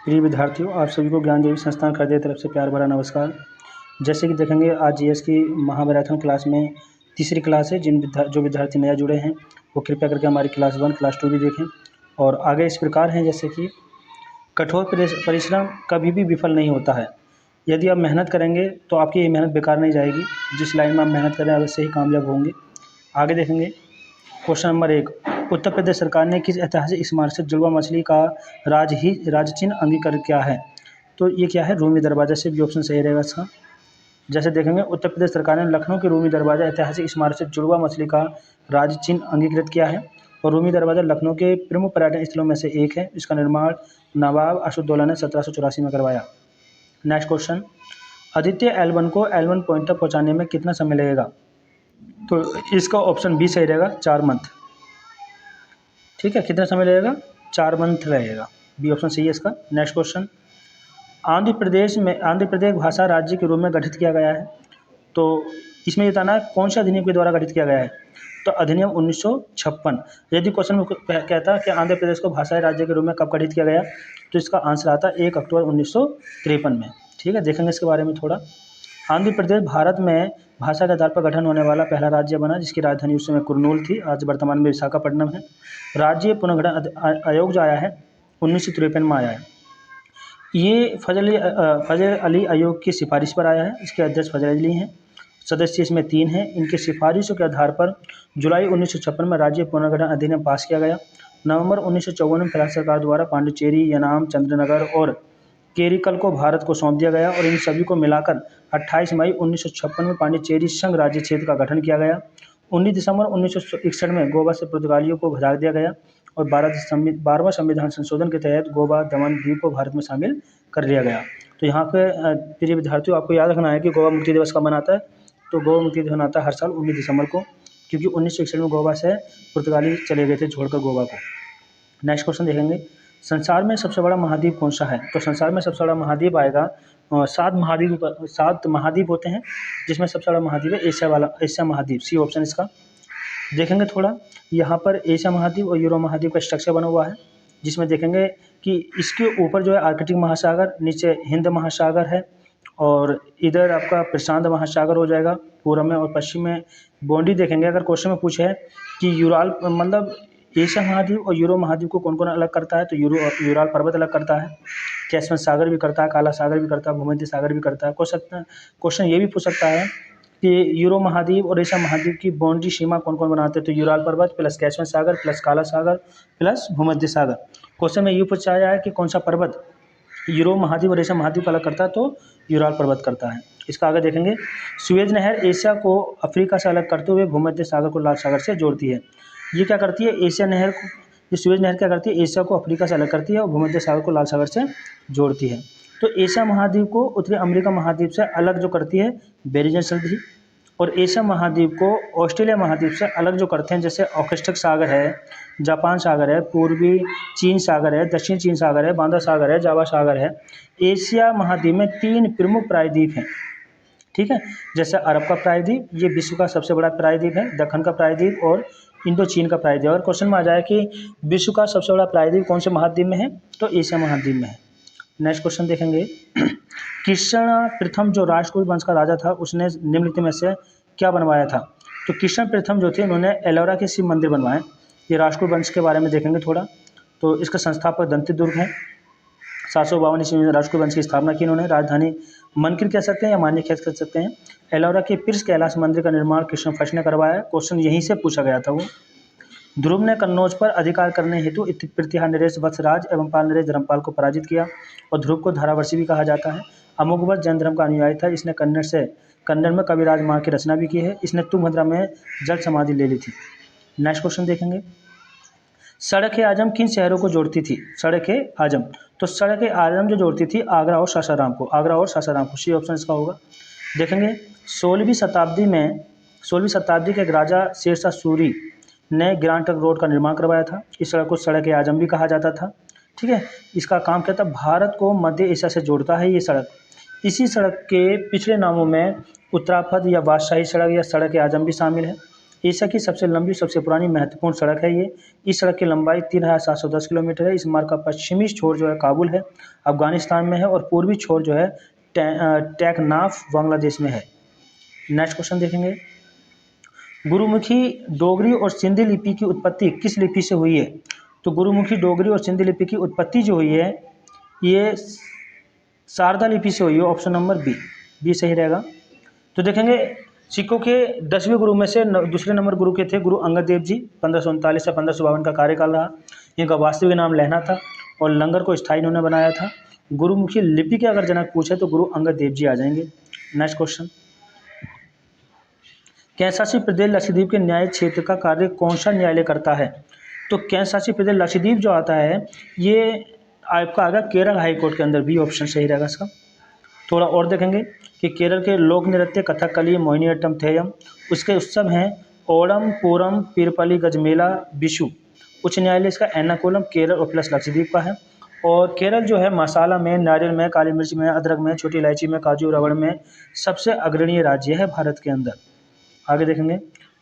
प्रिय विद्यार्थियों, आप सभी को ज्ञान देवी संस्थान खरदे तरफ से प्यार भरा नमस्कार। जैसे कि देखेंगे आज जीएस की महामैराथन क्लास में तीसरी क्लास है। जो विद्यार्थी नया जुड़े हैं वो कृपया करके हमारी क्लास 1 क्लास 2 भी देखें। और आगे इस प्रकार हैं, जैसे कि कठोर परिश्रम कभी भी विफल नहीं होता है। यदि आप मेहनत करेंगे तो आपकी ये मेहनत बेकार नहीं जाएगी। जिस लाइन में आप मेहनत करें अवश्य ही कामयाब होंगे। आगे देखेंगे क्वेश्चन नंबर 1, उत्तर प्रदेश सरकार ने किस ऐतिहासिक स्मारक से जुड़वा मछली का राज चिन्ह अंगीकृत किया है? तो ये क्या है? रूमी दरवाजा से भी ऑप्शन सही रहेगा इसका। जैसे देखेंगे उत्तर प्रदेश सरकार ने लखनऊ के रूमी दरवाजा ऐतिहासिक स्मारक से जुड़वा मछली का राज चिन्ह अंगीकृत किया है। और रूमी दरवाजा लखनऊ के प्रमुख पर्यटन स्थलों में से एक है। इसका निर्माण नवाब अशफाकउद्दौला ने 1784 में करवाया। नेक्स्ट क्वेश्चन, आदित्य L1 को L1 पॉइंट तक पहुँचाने में कितना समय लगेगा? तो इसका ऑप्शन बी सही रहेगा, 4 मंथ। ठीक है, कितना समय लगेगा? 4 मंथ लगेगा। बी ऑप्शन सही है इसका। नेक्स्ट क्वेश्चन, आंध्र प्रदेश भाषा राज्य के रूप में गठित किया गया है। तो इसमें बताना है कौन से अधिनियम के द्वारा गठित किया गया है। तो अधिनियम 1956। यदि क्वेश्चन में कहता है कि आंध्र प्रदेश को भाषाई राज्य के रूप में कब गठित किया गया, तो इसका आंसर आता है 1 अक्टूबर 1953 में। ठीक है, देखेंगे इसके बारे में थोड़ा। आंध्र प्रदेश भारत में भाषा के आधार पर गठन होने वाला पहला राज्य बना, जिसकी राजधानी उस समय कुरनूल थी, आज वर्तमान में विशाखापट्टनम है। राज्य पुनर्गठन आयोग जो आया है 1953 में आया है। ये फजल अली आयोग की सिफारिश पर आया है। इसके अध्यक्ष फजल अली हैं। सदस्य इसमें 3 हैं। इनकी सिफारिशों के आधार पर जुलाई 1956 में राज्य पुनर्गठन अधिनियम पास किया गया। नवंबर 1954 में भारत सरकार द्वारा पांडिचेरी, यनाम, चंद्रनगर और केरिकल को भारत को सौंप दिया गया और इन सभी को मिलाकर 28 मई 1956 में पांडिचेरी संघ राज्य क्षेत्र का गठन किया गया। 19 दिसंबर 1961 में गोवा से पुर्तगालियों को भगा दिया गया और 12वां संविधान संशोधन के तहत गोवा, दमन, दीव को भारत में शामिल कर लिया गया। तो यहाँ पे प्रिय विद्यार्थियों, आपको याद रखना है कि गोवा मुक्ति दिवस कब मनाता है। तो गोवा मुक्ति दिवस मनाता है हर साल 19 दिसंबर को, क्योंकि 1961 में गोवा से पुर्तगाली चले गए थे छोड़कर गोवा को। नेक्स्ट क्वेश्चन देखेंगे, संसार में सबसे बड़ा महाद्वीप कौन सा है? तो संसार में सबसे बड़ा महाद्वीप आएगा 7 महाद्वीप होते हैं, जिसमें सबसे बड़ा महाद्वीप है एशिया महाद्वीप। सी ऑप्शन इसका। देखेंगे थोड़ा, यहाँ पर एशिया महाद्वीप और यूरोप महाद्वीप का स्ट्रक्चर बना हुआ है, जिसमें देखेंगे कि इसके ऊपर जो है आर्कटिक महासागर, नीचे हिंद महासागर है और इधर आपका प्रशांत महासागर हो जाएगा पूर्व में, और पश्चिम में बाउंड्री देखेंगे। अगर क्वेश्चन में पूछे है कि यूराल मतलब एशिया महाद्वीप और यूरोप महाद्वीप को कौन कौन अलग करता है, तो यूराल पर्वत अलग करता है, कैस्पियन सागर भी करता है, काला सागर भी करता है, भूमध्य सागर भी करता है। क्वेश्चन ये भी पूछ सकता है कि यूरोप महाद्वीप और एशिया महाद्वीप की बाउंड्री सीमा कौन कौन बनाते हैं, तो यूराल पर्वत प्लस कैस्पियन सागर प्लस काला सागर प्लस भूमध्य सागर। क्वेश्चन में ये पूछा जाए कि कौन सा पर्वत यूरोप महाद्वीप और एशिया महाद्वीप अलग करता है, तो यूराल पर्वत करता है। इसका आगे देखेंगे, सुएज नहर एशिया को अफ्रीका से अलग करते हुए भूमध्य सागर को लाल सागर से जोड़ती है। ये क्या करती है? एशिया नहर को, ये सुएज नहर क्या करती है? एशिया को अफ्रीका से अलग करती है और भूमध्य सागर को लाल सागर से जोड़ती है। तो एशिया महाद्वीप को उत्तरी अमेरिका महाद्वीप से अलग जो करती है बेरिंजन संधि, और एशिया महाद्वीप को ऑस्ट्रेलिया महाद्वीप से अलग जो करते हैं, जैसे ओखोत्स्क सागर है, जापान सागर है, पूर्वी चीन सागर है, दक्षिण चीन सागर है, बांदा सागर है, जावा सागर है। एशिया महाद्वीप में 3 प्रमुख प्रायद्वीप हैं। ठीक है, जैसे अरब का प्रायद्वीप, ये विश्व का सबसे बड़ा प्रायद्वीप है, दक्कन का प्रायद्वीप और इंडो चीन का प्रायद्वीप। अगर क्वेश्चन में आ जाए कि विश्व का सबसे बड़ा प्रायद्वीप कौन से महाद्वीप में है, तो एशिया महाद्वीप में है। नेक्स्ट क्वेश्चन देखेंगे, कृष्ण प्रथम जो राष्ट्रकूट वंश का राजा था, उसने निम्नलिखित में से क्या बनवाया था? तो कृष्ण प्रथम जो थे, उन्होंने एलोरा के शिव मंदिर बनवाए। ये राष्ट्रकूट वंश के बारे में देखेंगे थोड़ा। तो इसका संस्थापक दंतिदुर्ग है। 752 ईस्वी में राष्ट्रकूट वंश की स्थापना की इन्होंने। राजधानी मनकिर कह सकते हैं या मान्यखेत कह सकते हैं। एलोरा के पिर्स कैलाश मंदिर का निर्माण कृष्ण फर्स्ट ने करवाया। क्वेश्चन यहीं से पूछा गया था वो। ध्रुव ने कन्नौज पर अधिकार करने हेतु प्रतिहार नरेश वत्सराज एवं पाल नरेश धर्मपाल को पराजित किया, और ध्रुव को धारावर्षी भी कहा जाता है। अमोघवर्ष जैन धर्म का अनुयायी था। इसने कन्नड़ में कविराज माह की रचना भी की है। इसने तुंगभद्रा में जल समाधि ले ली थी। नेक्स्ट क्वेश्चन देखेंगे, सड़क ए आजम किन शहरों को जोड़ती थी? सड़क ए आजम, तो सड़क ए आजम जो जोड़ती थी आगरा और सासाराम को। सी ऑप्शन इसका होगा। देखेंगे 16वीं शताब्दी के एक राजा शेरशाह सूरी ने ग्रांड ट्रंक रोड का निर्माण करवाया था। इस सड़क को सड़क ए आजम भी कहा जाता था। ठीक है, इसका काम क्या था? भारत को मध्य एशिया से जोड़ता है ये सड़क। इसी सड़क के पिछले नामों में उत्तरापद या बादशाही सड़क या सड़क ए आजम भी शामिल है। एशिया की सबसे लंबी, सबसे पुरानी, महत्वपूर्ण सड़क है ये। इस सड़क की लंबाई 3710 किलोमीटर है। इस मार्ग का पश्चिमी छोर जो है काबुल है, अफगानिस्तान में है, और पूर्वी छोर जो है टेकनाफ, बांग्लादेश में है। नेक्स्ट क्वेश्चन देखेंगे, गुरुमुखी डोगरी और सिंधी लिपि की उत्पत्ति किस लिपि से हुई है? तो गुरुमुखी डोगरी और सिंधी लिपि की उत्पत्ति जो हुई है ये शारदा लिपि से हुई है। ऑप्शन नंबर बी सही रहेगा। तो देखेंगे सिखों के 10वें गुरु में से दूसरे नंबर गुरु के थे गुरु अंगद देव जी। 1539 से 1552 का कार्यकाल रहा। इनका वास्तविक नाम लहना था और लंगर को स्थायी इन्होंने बनाया था। गुरुमुखी लिपि के अगर जनक पूछे तो गुरु अंगद देव जी आ जाएंगे। नेक्स्ट क्वेश्चन, केंद्र शासित प्रदेश लक्षद्वीप के न्याय क्षेत्र का कार्य कौन सा न्यायालय करता है? तो केंद्र शासित प्रदेश लक्षद्वीप जो आता है ये आपका आएगा केरल हाई कोर्ट के अंदर। बी ऑप्शन सही रहेगा इसका। थोड़ा और देखेंगे कि केरल के लोक नृत्य कथकली, मोहिनीअट्टम, थेयम, उसके उत्सव हैं ओणम, पूरम, पीरपली, गजमेला, विशु। उच्च न्यायालय इसका एर्नाकुलम, केरल और प्लस लक्षद्वीप का है। और केरल जो है मसाला में, नारियल में, काली मिर्च में, अदरक में, छोटी इलायची में, काजू, रबड़ में सबसे अग्रणीय राज्य है भारत के अंदर। आगे देखेंगे,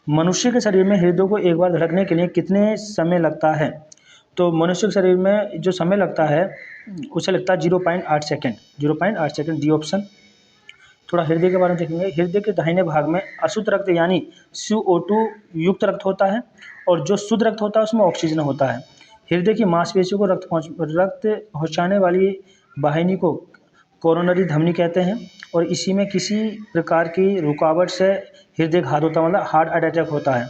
मनुष्य के शरीर में हृदय को एक बार धड़कने के लिए कितने समय लगता है? तो मनुष्य के शरीर में जो समय लगता है उसे लगता है 0.8 सेकेंड। 0.8 second, D option. थोड़ा हृदय के बारे में देखेंगे, हृदय के दाहिने भाग में अशुद्ध रक्त यानी CO2 युक्त रक्त होता है और जो शुद्ध रक्त होता है उसमें ऑक्सीजन होता है। हृदय की मांसपेशियों को रक्त पहुँचाने वाली वाहिनी को कोरोनरी धमनी कहते हैं और इसी में किसी प्रकार की रुकावट से हृदय घात होता है, मतलब हार्ट अटैक होता है।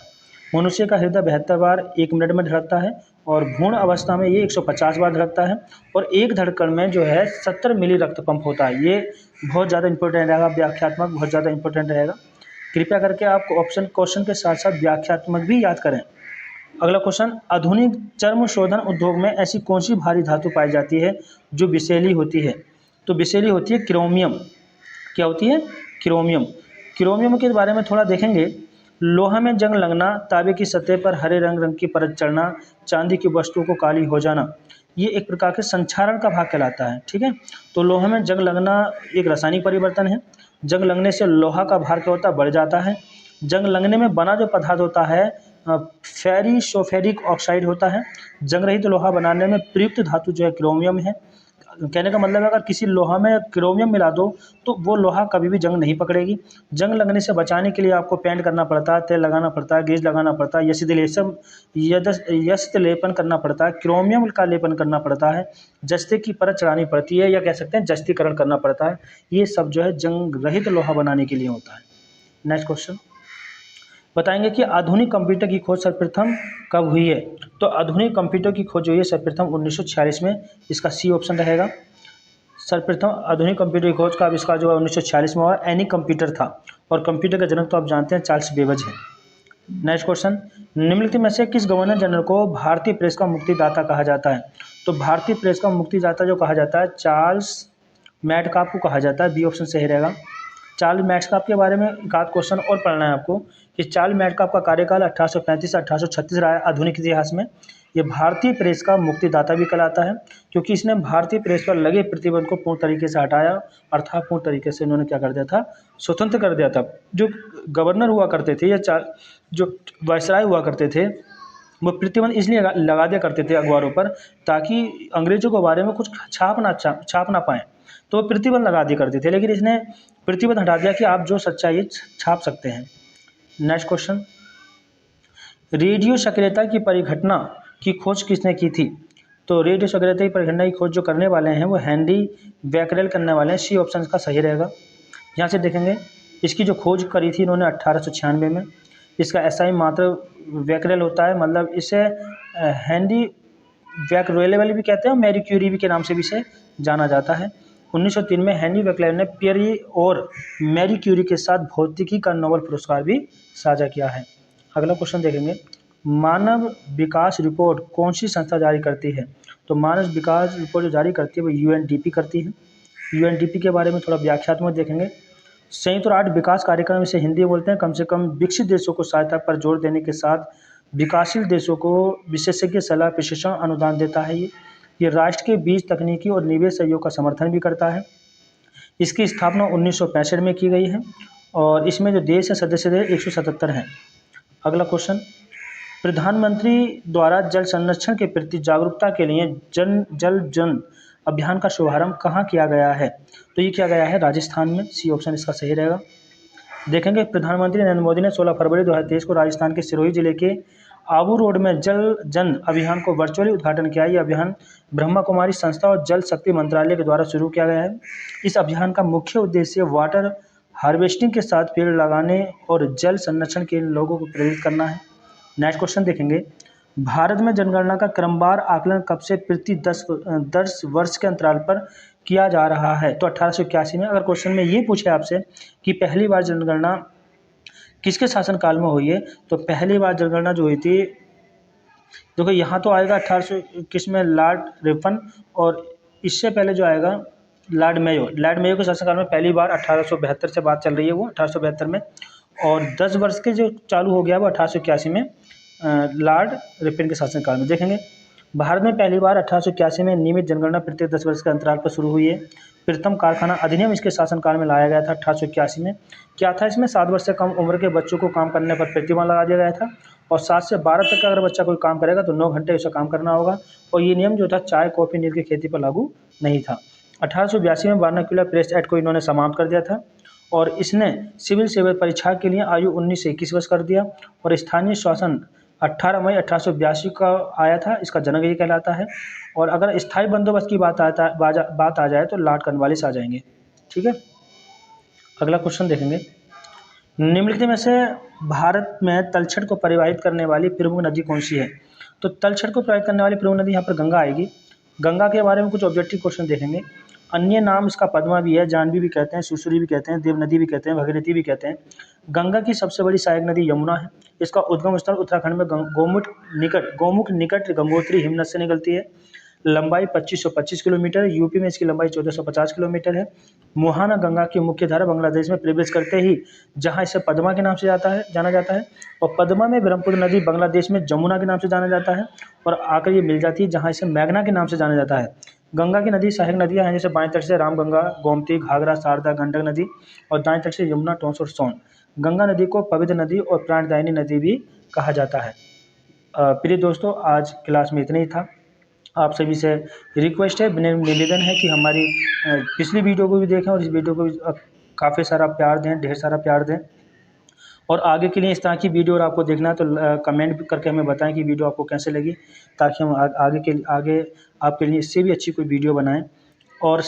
मनुष्य का हृदय 72 बार 1 मिनट में धड़कता है और भ्रूण अवस्था में ये 150 बार धड़कता है और एक धड़कन में जो है 70 मिली रक्त पंप होता है। ये बहुत ज़्यादा इंपॉर्टेंट रहेगा, व्याख्यात्मक बहुत ज़्यादा इंपॉर्टेंट रहेगा। कृपया करके आप ऑप्शन क्वेश्चन के साथ साथ व्याख्यात्मक भी याद करें। अगला क्वेश्चन, आधुनिक चर्म शोधन उद्योग में ऐसी कौन सी भारी धातु पाई जाती है जो विषैली होती है? तो विषैली होती है क्रोमियम। क्या होती है? क्रोमियम। क्रोमियम के बारे में थोड़ा देखेंगे, लोहा में जंग लगना, तांबे की सतह पर हरे रंग की परत चढ़ना, चांदी की वस्तुओं को काली हो जाना, ये एक प्रकार के संक्षारण का भाग कहलाता है। ठीक है, तो लोहा में जंग लगना एक रासायनिक परिवर्तन है। जंग लगने से लोहा का भार क्या होता है? बढ़ जाता है। जंग लगने में बना जो पदार्थ होता है फेरिसोफेरिक ऑक्साइड होता है। जंग रहित लोहा बनाने में प्रयुक्त धातु जो है क्रोमियम है। कहने का मतलब है अगर किसी लोहा में क्रोमियम मिला दो तो वो लोहा कभी भी जंग नहीं पकड़ेगी। जंग लगने से बचाने के लिए आपको पेंट करना पड़ता है, तेल लगाना पड़ता है, गेज लगाना पड़ता है, यस्त लेपन करना पड़ता है, क्रोमियम का लेपन करना पड़ता है, जस्ते की परत चढ़ानी पड़ती है या कह सकते हैं जस्तीकरण करना पड़ता है। ये सब जो है जंग रहित लोहा बनाने के लिए होता है। नेक्स्ट क्वेश्चन, बताएंगे कि आधुनिक कंप्यूटर की खोज सर्वप्रथम कब हुई है? तो आधुनिक कंप्यूटर की खोज हुई है सर्वप्रथम 1946 में। इसका सी ऑप्शन रहेगा। सर्वप्रथम आधुनिक कंप्यूटर की खोज का आविष्कार जो है 1946 में हुआ। एनिक कंप्यूटर था और कंप्यूटर का जनक तो आप जानते हैं चार्ल्स बेबेज है। नेक्स्ट क्वेश्चन, निम्नलिखित में से किस गवर्नर जनरल को भारतीय प्रेस का मुक्तिदाता कहा जाता है? तो भारतीय प्रेस का मुक्तिदाता जो कहा जाता है चार्ल्स मेटकाफ को कहा जाता है। बी ऑप्शन सही रहेगा। चार्ल्स मेटकाफ के बारे में एक आध क्वेश्चन और पढ़ना है आपको कि चार्ल्स मेटकाफ का कार्यकाल 1835 से 1836 रहा है आधुनिक इतिहास में। ये भारतीय प्रेस का मुक्तिदाता भी कहलाता है क्योंकि इसने भारतीय प्रेस पर लगे प्रतिबंध को पूर्ण तरीके से हटाया, अर्थात पूर्ण तरीके से इन्होंने क्या कर दिया था? स्वतंत्र कर दिया था। जो गवर्नर हुआ करते थे या जो वायसराय हुआ करते थे वो प्रतिबंध इसलिए लगा दिया करते थे अखबारों पर ताकि अंग्रेजों के बारे में कुछ छाप ना पाएँ, तो प्रतिबंध लगा दिया करते थे। लेकिन इसने प्रतिबंध हटा दिया कि आप जो सच्चाई छाप सकते हैं। नेक्स्ट क्वेश्चन, रेडियो सक्रियता की परिघटना की खोज किसने की थी? तो रेडियो सक्रियता की परिघटना की खोज जो करने वाले हैं वो हेनरी बैकरेल करने वाले हैं। सी ऑप्शन का सही रहेगा। यहाँ से देखेंगे इसकी जो खोज करी थी इन्होंने 1896 में। इसका SI मात्र बैकरेल होता है, मतलब इसे हेनरी बैकरेल भी कहते हैं और मैरी क्यूरी भी के नाम से भी इसे जाना जाता है। 1903 में हेनरी बैकरेल ने पियरी और मैरी क्यूरी के साथ भौतिकी का नोबेल पुरस्कार भी साझा किया है। अगला क्वेश्चन देखेंगे, मानव विकास रिपोर्ट कौन सी संस्था जारी करती है? तो मानव विकास रिपोर्ट जो जारी करती है वो UNDP करती है। UNDP के बारे में थोड़ा व्याख्यात्मक देखेंगे। संयुक्त राष्ट्र विकास कार्यक्रम इसे हिंदी बोलते हैं। कम से कम विकसित देशों को सहायता पर जोर देने के साथ विकासशील देशों को विशेषज्ञ सलाह, प्रशिक्षण, अनुदान देता है। ये राष्ट्र के बीच तकनीकी और निवेश सहयोग का समर्थन भी करता है। इसकी स्थापना 1965 में की गई है और इसमें जो देश है सदस्य देश 177 हैं। अगला क्वेश्चन, प्रधानमंत्री द्वारा जल संरक्षण के प्रति जागरूकता के लिए जल जन अभियान का शुभारंभ कहाँ किया गया है? तो ये किया गया है राजस्थान में। सी ऑप्शन इसका सही रहेगा। देखेंगे, प्रधानमंत्री नरेंद्र मोदी ने 16 फरवरी 2023 को राजस्थान के सिरोही जिले के आबू रोड में जल जन अभियान को वर्चुअली उद्घाटन किया। यह अभियान ब्रह्मा कुमारी संस्था और जल शक्ति मंत्रालय के द्वारा शुरू किया गया है। इस अभियान का मुख्य उद्देश्य वाटर हार्वेस्टिंग के साथ पेड़ लगाने और जल संरक्षण के लोगों को प्रेरित करना है। नेक्स्ट क्वेश्चन देखेंगे, भारत में जनगणना का क्रमवार आकलन कब से प्रति 10 वर्ष के अंतराल पर किया जा रहा है? तो 1881 में। अगर क्वेश्चन में ये पूछे आपसे कि पहली बार जनगणना किसके शासनकाल में हुई है, तो पहली बार जनगणना जो हुई थी, देखो यहाँ तो आएगा 1821 में लॉर्ड रिपन, और इससे पहले जो आएगा लॉर्ड मेयो के शासनकाल में पहली बार 1872 से बात चल रही है, वो 1872 में। और 10 वर्ष के जो चालू हो गया वो 1881 में लॉर्ड रिपन के शासनकाल में। देखेंगे, भारत में पहली बार 1881 में नियमित जनगणना प्रत्येक 10 वर्ष के अंतराल पर शुरू हुई है। प्रथम कारखाना अधिनियम इसके शासनकाल में लाया गया था 1881 में। क्या था इसमें? 7 वर्ष से कम उम्र के बच्चों को काम करने पर प्रतिबंध लगा दिया गया था, और 7 से 12 तक का अगर बच्चा कोई काम करेगा तो 9 घंटे उसे काम करना होगा। और ये नियम जो था चाय, कॉफ़ी, नील की खेती पर लागू नहीं था। 1882 में वर्नाक्युलर प्रेस एक्ट को इन्होंने समाप्त कर दिया था, और इसने सिविल सेवा परीक्षा के लिए आयु 19 से 21 वर्ष कर दिया। और स्थानीय शासन 18 मई 1882 का आया था, इसका जनक ये कहलाता है। और अगर स्थायी बंदोबस्त की बात आ जाए तो लॉर्ड कॉर्नवालिस आ जाएंगे। ठीक है, अगला क्वेश्चन देखेंगे, निम्नलिखित में से भारत में तलछट को परिवाहित करने वाली प्रमुख नदी कौन सी है? तो तलछट को प्रवाहित करने वाली प्रमुख नदी यहाँ पर गंगा आएगी। गंगा के बारे में कुछ ऑब्जेक्टिव क्वेश्चन देखेंगे। अन्य नाम इसका पद्मा भी है, जानवी भी कहते हैं, सुसुरी भी कहते हैं, देव नदी भी कहते हैं, भगीरथी भी कहते हैं। गंगा की सबसे बड़ी सहायक नदी यमुना है। इसका उद्गम स्थल उत्तराखंड में गोमुख निकट गंगोत्री हिमनद से निकलती है। लंबाई 2525 किलोमीटर है। यूपी में इसकी लंबाई 1450 किलोमीटर है। मोहाना गंगा की मुख्य धारा बांग्लादेश में प्रवेश करते ही जहाँ इसे पद्मा के नाम से जाना जाता है, और पद्मा में ब्रह्मपुत्र नदी बांग्लादेश में जमुना के नाम से जाना जाता है, और आकर ये मिल जाती है जहाँ इसे मेघना के नाम से जाना जाता है। गंगा की नदी सहायक नदियाँ हैं, जैसे बाएं तट से रामगंगा, गोमती, घाघरा, शारदा, गंडक नदी, और दाएं तट से यमुना, टोंस और सोन। गंगा नदी को पवित्र नदी और प्राणदायिनी नदी भी कहा जाता है। प्रिय दोस्तों, आज क्लास में इतना ही था। आप सभी से रिक्वेस्ट है, निवेदन है कि हमारी पिछली वीडियो को भी देखें और इस वीडियो को भी काफ़ी सारा प्यार दें, ढेर सारा प्यार दें। और आगे के लिए इस तरह की वीडियो और आपको देखना है तो कमेंट करके हमें बताएं कि वीडियो आपको कैसे लगी, ताकि हम आगे आपके लिए इससे भी अच्छी कोई वीडियो बनाएं। और